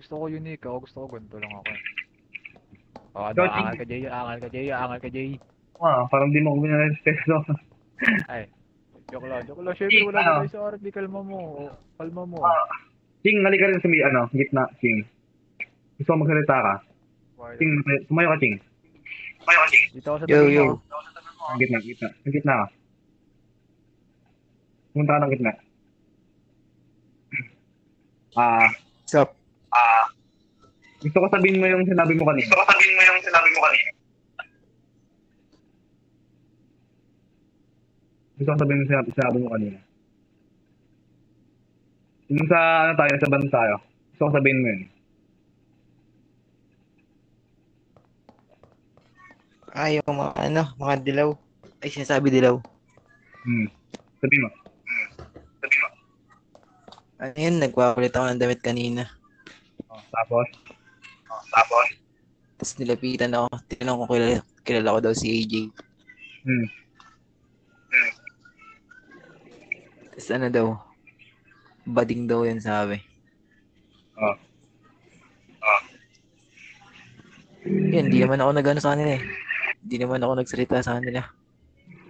Gusto ko unique, ako gusto ko ganito lang ako eh. O ano, Ikaw, Ching. angal ka Jay, angal ka Jay, angal ka Jay. Parang di mo ako binarespeto. Ay, joke lang. Syempre Ching, wala ba tayo sa RP, kalma mo. Kalma mo. ah, Ching, halika rin sa may, gitna, Ching. Gusto ko magsalita ka. Why? Ching, tumayo ka, Ching. Dito ako sa Yo, tabi mo. yo. Gitna. Sa gitna ka. Pumunta ka ng gitna. Ah, Sup? gusto ko sabihin mo yung sinabi mo kanina. Gusto ko sabihin mo yung sinabi mo kanina. Yung sa, sa band tayo. Gusto ko sabihin mo yun. Yung mga dilaw. Ay, sinasabi dilaw. Sabihin mo. Ano yun, nagpapalit ako ng damit kanina. Tapos, Tapos nilapitan ako. Tinanong ko kilala ko daw si AJ. hmm. Tapos ano daw, bading daw yun sabi. Oh. Yan, hindi naman ako nag-ano sa kanila eh. Hindi naman ako nagsalita sa kanila.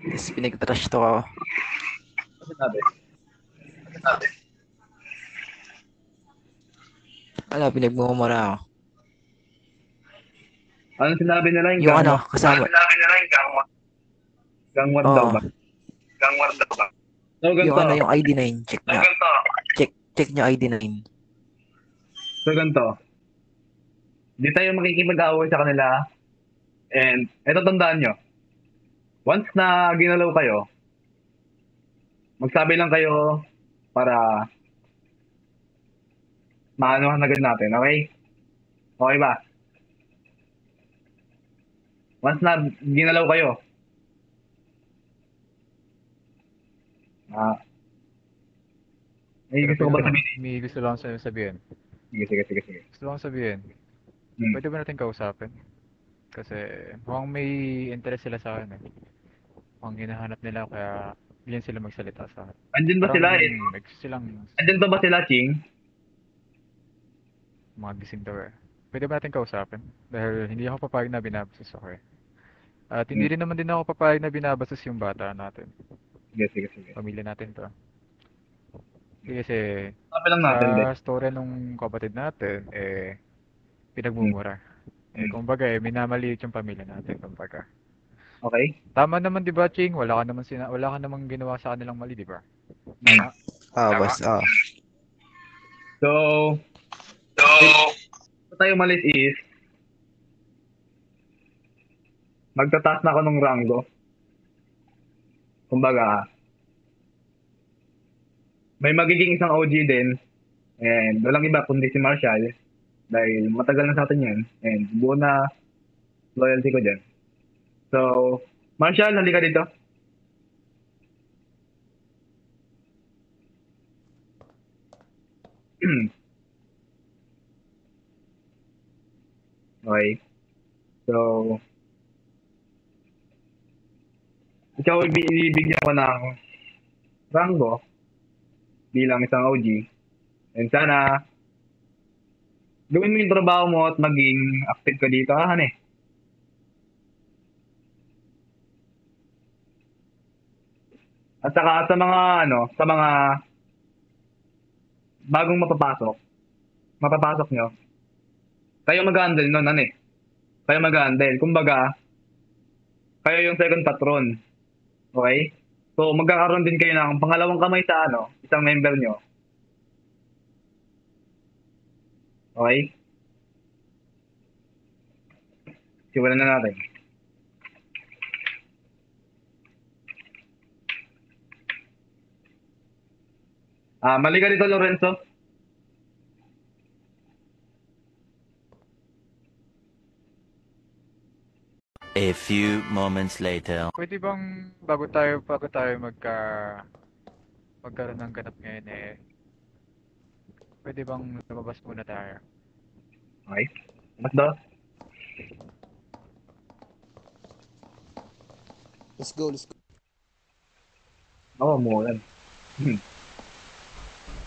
Tapos pinag-trash talk ako. Ano sinabi? Ano, pinagmumura ako. Anong sinabi nila yung Yung ano, kasama. gangwar daw Oo. ba? So, Yung ganito. yung ID9, check nyo. Check nyo ID9. So, ganito. Di tayo makikipag-away sa kanila. And, eto tandaan nyo. Once na ginalaw kayo, magsabi lang kayo para maanuhan agad natin, okay? Okay ba? Once na ginalaw kayo, may gusto ko ba sabihin? May gusto lang sa'yo sabihin. Sige. Gusto lang sabihin. Pwede ba natin kausapin? Kasi mukhang may interest sila sa akin eh. Mukhang hinahanap nila kaya bigyan sila magsalita sa akin. Andyan ba sila eh? Silang Andyan ba sila, Ching? mga gising daw eh. Pwede ba natin kausapin? Dahil hindi ako papayag na binabastos ako eh. At hindi rin naman din ako papayag na binabastos yung bata natin. Sige. Pamilya natin to. Kasi Sabi lang natin, sa de. story nung kapatid natin, pinagmumura. Kumbaga minamaliit yung pamilya natin, kumbaga. Okay? Tama naman 'di ba, Ching? Wala ka namang ginawa sa kanilang mali, 'di ba? Tama. Boss. So, kung tayo malis is, magtataas na ako ng rango. Kumbaga, may magiging isang OG din, and walang iba kundi si Marshall, dahil matagal na sa atin yan, and buo na loyalty ko dyan. So, Marshall, halika dito. Okay. So, ikaw ibibigyan ko ng rango bilang isang OG. And sana, gawin mo yung trabaho mo at maging active ka dito, eh. At saka sa mga, sa mga bagong mapapasok nyo, kayo mag-handle nun, Kayo mag-handle. Kumbaga, kayo yung second patron. Okay? So, magkakaroon din kayo ng pangalawang kamay sa, isang member nyo. Okay? Simulan na natin. Mali ka dito, Lorenzo. A few moments later. Pwede bang bago tayo magkaroon ng ganap ngayon pwede bang lumabas muna tayo? Okay? Mas daw? Let's go. Oo, umuulan.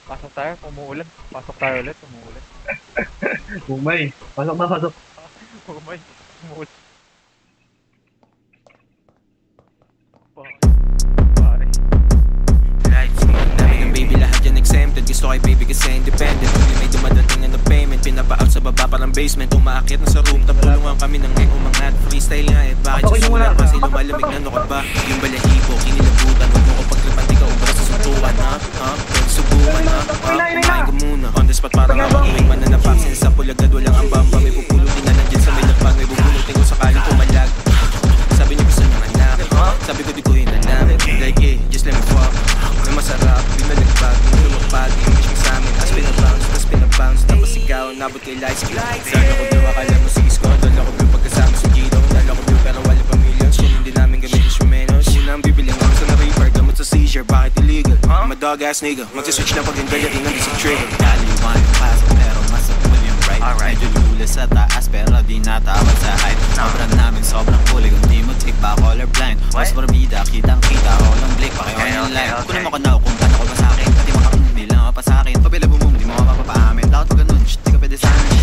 Pasok tayo, umuulan. Pasok tayo ulit, umuulan. Umay. Pasok na, pasok. Oh my. Umuul. Pare. Lights, namin ng baby lahat yan exempted. Gusto kay baby kasi independent. Pag may dumadating na payment, pinapa-out sa baba parang basement. Umaakit na sa rooftop, tulungan kami ng ngayong umangat. Freestyle nga eh, bakit Pasokin niyo susulan muna. kasi lumalamig na ano ka ba? Yung balahibo, kinilabutan. Huwag mo ko paglapan, di ka ubra sa suntukan ha? Ha? Pwede subukan ha? Kumain ka muna. On the spot parang ako tuwing mananapak. Sinasa pulagad, walang ambamba. May pupulutin na nandyan sa may lapag. May bubulutin ko sakaling pumalag. Sabi niyo gusto niyo anak. Sabi ko di ko hinanap. Like eh, just let me fuck. May masarap, binalagbag, may lumapag. Image mo sa'min, as pinabounce, tas pinabounce. Tapos ikaw, nabot kay lights. Sana ko blue, akala mo si Isko. Dala ko blue pagkasama si Gino. Dala ko blue pero wala pa millions. Kung hindi namin gamit instrumentos. Unang bibiling ang sa na-reaper. Gamot sa seizure, bakit illegal? I'm a dog ass nigga. Magsiswitch na pag yung gayating hindi sa trigger. Kaliwan yung pasok pero masakul yung right. Medyo lulas sa taas pero di natawag sa height. Sobrang namin sobrang huli kung di mo take ba colorblind. Mas morbida, kitang kita ako lang blink pa kayo online. Kung naman ko na kung kanta ko ba sa'kin. Pati mga bilang pa sa'kin. Pabila bumum, di mo ka mapapaamin. Dapat pag ganun, shit, di ka pwede sa'kin.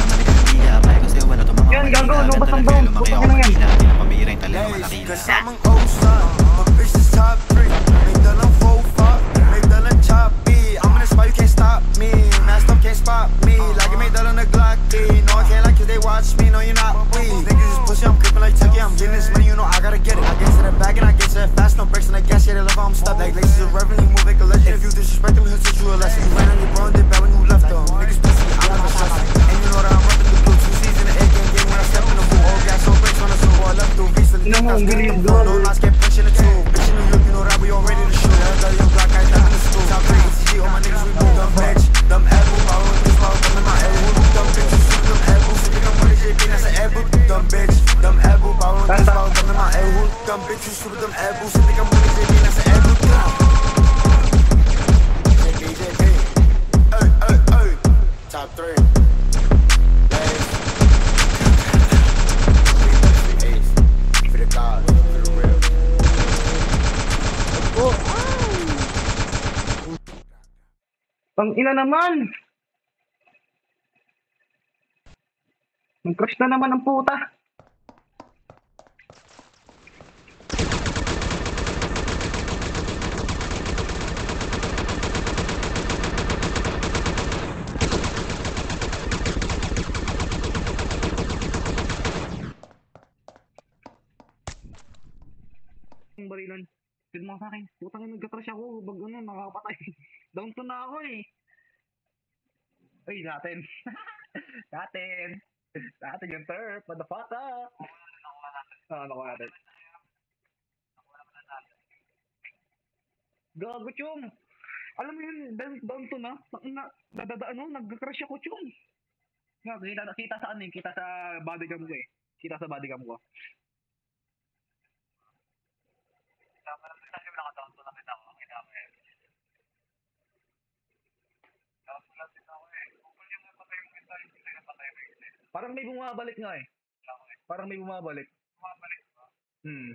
Malikan ng biya, may kasi wala to mga Yan, gago, lumabas ang daw. Lumaki ako Putang ina yan. magkila, di na pamira yung talagang malaki na. Cause I'm an old son, my bitch is top 3. Make the long 4-5, make the long choppy. I'm in the spot, you can't stop me. Masked up, can't spot me. Like you made that on the Glocky. No, I can't like cause they watch me, no, you're not we. Niggas is pussy, I'm creeping like Tucky. I'm getting this money, you know I gotta get it. I get to the bag and I get to it fast, no brakes on the gas, yeah, they love how I'm stuck. Like laces of revenue, move like a legend. If you disrespect them, he'll teach you a lesson. You ran on your bro and did bad when you left them. Niggas pussy, I'm never stressing. And you know that I'm repping the blue 2 C's in the A game when I step in the pool. All gas, no brakes on the soul. I left through recently. Ina mo, ang bilis yung No, no, not get punched in the tube. Bitch in New York, you know that we all ready to shoot. I got your Glock, I got in the stool. Top 3, ECG, all my niggas, we move. Dumb bitch, dumb apple, power with this power, come in my elbow. Dumb bitch, you shoot them apples. If you come with a JP, that's an apple. Dumb bitch, dumb apple, power with this power, come in my elbow. Dumb bitch, you shoot them apples. If you come with a JP, that's an apple. JP, JP. Ay, ay, ay. Top 3. For the God, for the real. Ang ina naman! Nag-crush na naman ang puta. Ang barilan. Pwede mo sa akin. Putang ina, nag-crush ako. Bag ano, nakakapatay. Down to na ako eh. Ay, natin. Natin. Natin yung turf. Motherfucker. Nakuha natin. Gago, Chong. Alam mo yun, down to na. Nag-crush ako, Chong. Nga, kita sa ano eh. Kita sa bodycam ko eh. Kita sa bodycam ko. Parang may bumabalik nga eh. Parang may bumabalik. Hmm.